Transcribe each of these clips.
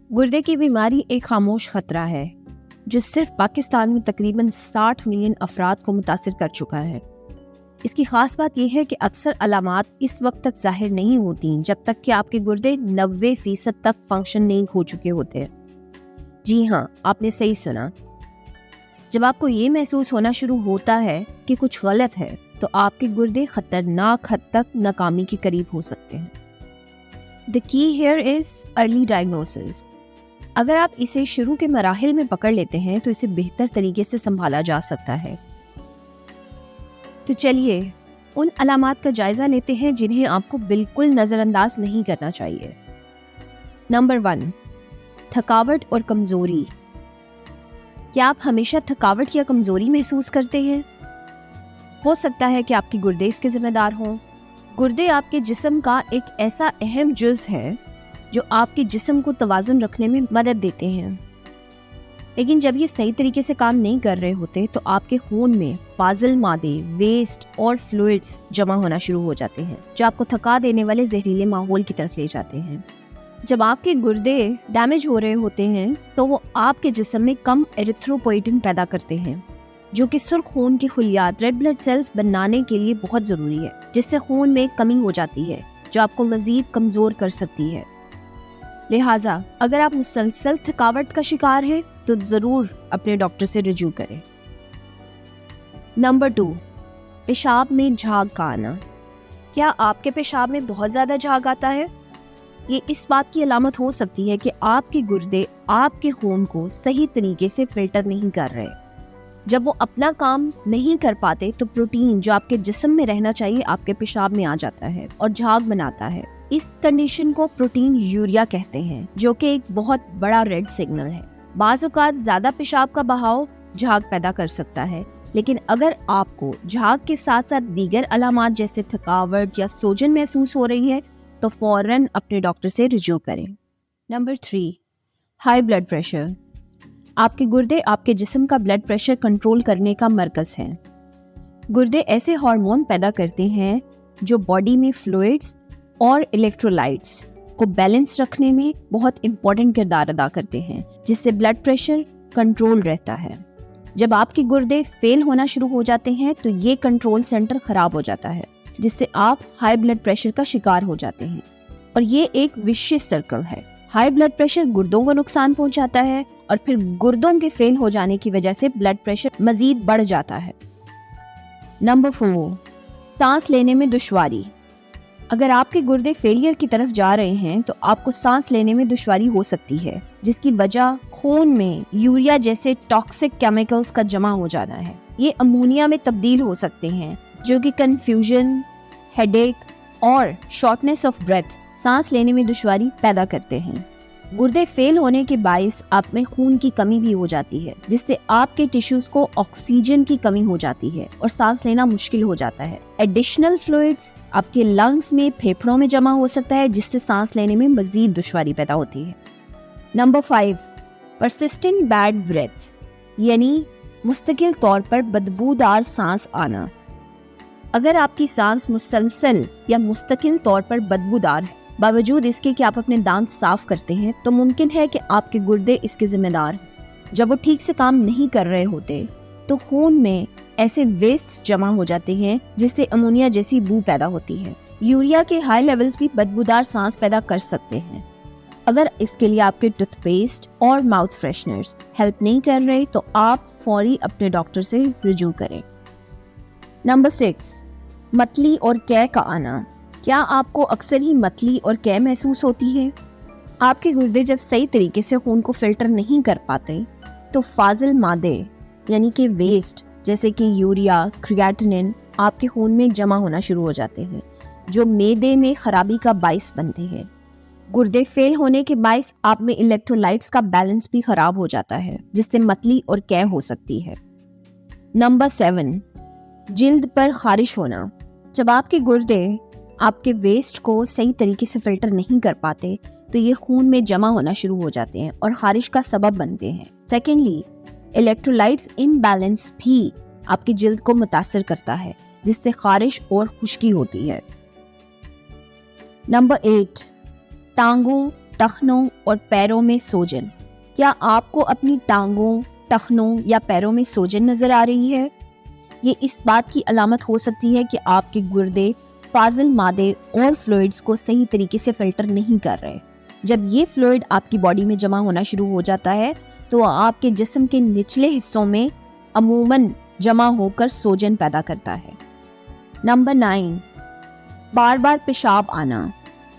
गुर्दे की बीमारी एक खामोश खतरा है जो सिर्फ पाकिस्तान में तकरीबन 60 मिलियन अफराद को मुतासिर कर चुका है। इसकी खास बात यह है कि अक्सर अलामात इस वक्त तक जाहिर नहीं होती जब तक कि आपके गुर्दे 90% तक फंक्शन नहीं हो चुके होते हैं। जी हाँ, आपने सही सुना। जब आपको ये महसूस होना शुरू होता है कि कुछ गलत है तो आपके गुर्दे खतरनाक हद तक नाकामी के करीब हो सकते हैं। The key here is early diagnosis. अगर आप इसे शुरू के मराहिल में पकड़ लेते हैं तो इसे बेहतर तरीके से संभाला जा सकता है। तो चलिए उन अलामात का जायजा लेते हैं जिन्हें आपको बिल्कुल नज़रअंदाज नहीं करना चाहिए। नंबर 1, थकावट और कमज़ोरी। क्या आप हमेशा थकावट या कमज़ोरी महसूस करते हैं? हो सकता है कि आपके गुर्दे इसके जिम्मेदार हों। गुर्दे आपके जिस्म का एक ऐसा अहम जुज़ है जो आपके जिस्म को तवाज़ुन रखने में मदद देते हैं, लेकिन जब ये सही तरीके से काम नहीं कर रहे होते तो आपके खून में फाजिल मादे, वेस्ट और फ्लूइड्स जमा होना शुरू हो जाते हैं जो आपको थका देने वाले जहरीले माहौल की तरफ ले जाते हैं। जब आपके गुर्दे डैमेज हो रहे होते हैं तो वो आपके जिस्म में कम एरिथ्रोपोइटिन पैदा करते हैं जो कि सुर्ख खून की खुलियात रेड ब्लड सेल्स बनाने के लिए बहुत ज़रूरी है, जिससे खून में कमी हो जाती है जो आपको मज़ीद कमज़ोर कर सकती है। लिहाजा अगर आप मुसलसल थकावट का शिकार हैं तो ज़रूर अपने डॉक्टर से रुजू करें। नंबर 2, पेशाब में झाग का आना। क्या आपके पेशाब में बहुत ज़्यादा झाग आता है? ये इस बात की अलामत हो सकती है कि आपके गुर्दे आपके खून को सही तरीके से फिल्टर नहीं कर रहे। जब वो अपना काम नहीं कर पाते तो प्रोटीन जो आपके जिस्म में रहना चाहिए आपके पेशाब में आ जाता है और झाग बनाता है। इस कंडीशन को प्रोटीन यूरिया कहते हैं जो कि एक बहुत बड़ा रेड सिग्नल है। बाज़ औक़ात ज़्यादा पेशाब का बहाव झाग पैदा कर सकता है, लेकिन अगर आपको झाग के साथ साथ दीगर अलामात जैसे थकावट या सूजन महसूस हो रही है तो फ़ौरन अपने डॉक्टर से रुजू करें। Number 3, high blood pressure. आपके गुर्दे आपके जिस्म का ब्लड प्रेशर कंट्रोल करने का मरकज़ है। गुर्दे ऐसे हार्मोन पैदा करते हैं जो बॉडी में फ्लूइड्स और इलेक्ट्रोलाइट्स को बैलेंस रखने में बहुत इम्पोर्टेंट किरदार अदा करते हैं, जिससे ब्लड प्रेशर कंट्रोल रहता है। जब आपके गुर्दे फेल होना शुरू हो जाते हैं तो ये कंट्रोल सेंटर खराब हो जाता है, जिससे आप हाई ब्लड प्रेशर का शिकार हो जाते हैं और ये एक विशियस सर्कल है। हाई ब्लड प्रेशर गुर्दों को नुकसान पहुंचाता है और फिर गुर्दों के फेल हो जाने की वजह से ब्लड प्रेशर मजीद बढ़ जाता है। नंबर 4, सांस लेने में दुश्वारी। अगर आपके गुर्दे फेलियर की तरफ जा रहे हैं तो आपको सांस लेने में दुश्वारी हो सकती है, जिसकी वजह खून में यूरिया जैसे टॉक्सिक केमिकल्स का जमा हो जाना है। ये अमोनिया में तब्दील हो सकते हैं जो कि कंफ्यूजन, हेडेक और शॉर्टनेस ऑफ ब्रेथ, सांस लेने में दुश्वारी पैदा करते हैं। गुर्दे फेल होने के बाइस आप में खून की कमी भी हो जाती है, जिससे आपके टिश्यूज को ऑक्सीजन की कमी हो जाती है और सांस लेना मुश्किल हो जाता है। एडिशनल फ्लूइड्स आपके लंग्स में, फेफड़ों में जमा हो सकता है, जिससे सांस लेने में मजीद दुश्वारी पैदा होती है। नंबर 5, परसिस्टेंट बैड ब्रेथ, यानी मुस्तकिल तौर पर बदबूदार सांस आना। अगर आपकी सांस मुसलसल या मुस्तकिल तौर पर बदबूदार है, बावजूद इसके कि आप अपने दांत साफ करते हैं, तो मुमकिन है कि आपके गुर्दे इसके जिम्मेदार हैं। जब वो ठीक से काम नहीं कर रहे होते तो खून में ऐसे वेस्ट जमा हो जाते हैं जिससे अमोनिया जैसी बू पैदा होती है। यूरिया के हाई लेवल्स भी बदबूदार सांस पैदा कर सकते हैं। अगर इसके लिए आपके टूथपेस्ट और माउथ फ्रेशनर्स हेल्प नहीं कर रहे तो आप फौरी अपने डॉक्टर से रुजू करें। नंबर 6, मतली और कै का आना। क्या आपको अक्सर ही मतली और कै महसूस होती है? आपके गुर्दे जब सही तरीके से खून को फिल्टर नहीं कर पाते तो फाजिल मादे यानी कि वेस्ट जैसे कि यूरिया, क्रिएटिनिन आपके खून में जमा होना शुरू हो जाते हैं जो मेदे में खराबी का बाइस बनते हैं। गुर्दे फेल होने के बाइस आप में इलेक्ट्रोलाइट्स का बैलेंस भी खराब हो जाता है, जिससे मतली और कै हो सकती है। नंबर 7, जिल्द पर खारिश होना। जब आपके गुर्दे आपके वेस्ट को सही तरीके से फिल्टर नहीं कर पाते तो ये खून में जमा होना शुरू हो जाते हैं और खारिश का सबब बनते हैं। सेकेंडली, इलेक्ट्रोलाइट्स इम्बैलेंस भी आपकी जिल्द को मुतासर करता है, जिससे खारिश और खुश्की होती है। नंबर 8, टांगों टखनों और पैरों में सूजन। क्या आपको अपनी टांगों, टखनों या पैरों में सूजन नजर आ रही है? ये इस बात की अलामत हो सकती है कि आपके गुर्दे फाजिल मादे और फ्लूइड्स को सही तरीके से फिल्टर नहीं कर रहे। जब ये फ्लूइड आपकी बॉडी में जमा होना शुरू हो जाता है तो आपके जिस्म के निचले हिस्सों में अमूमन जमा होकर सूजन पैदा करता है। नंबर 9, बार बार पेशाब आना।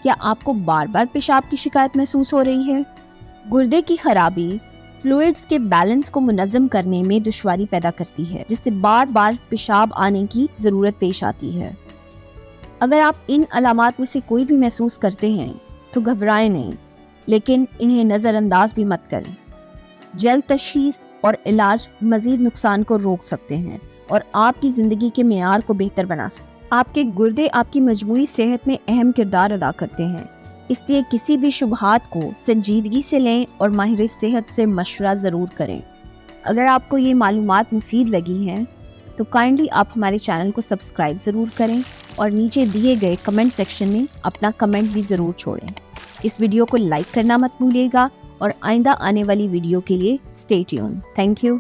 क्या आपको बार बार पेशाब की शिकायत महसूस हो रही है? गुर्दे की खराबी फ्लूइड्स के बैलेंस को मुनज़्ज़म करने में दुश्वारी पैदा करती है, जिससे बार बार पेशाब आने की ज़रूरत पेश आती है। अगर आप इन अलामात में से कोई भी महसूस करते हैं तो घबराएं नहीं, लेकिन इन्हें नज़रअंदाज भी मत करें। जल्द तशखीस और इलाज मज़ीद नुकसान को रोक सकते हैं और आपकी ज़िंदगी के मेयार को बेहतर बना सकते हैं। आपके गुर्दे आपकी मजमूई सेहत में अहम किरदार अदा करते हैं, इसलिए किसी भी शुबहात को संजीदगी से लें और माहिर सेहत से मशवरा ज़रूर करें। अगर आपको ये मालूमात मुफीद लगी हैं तो काइंडली आप हमारे चैनल को सब्सक्राइब ज़रूर करें और नीचे दिए गए कमेंट सेक्शन में अपना कमेंट भी ज़रूर छोड़ें। इस वीडियो को लाइक करना मत भूलिएगा और आइंदा आने वाली वीडियो के लिए स्टे ट्यून। Thank you.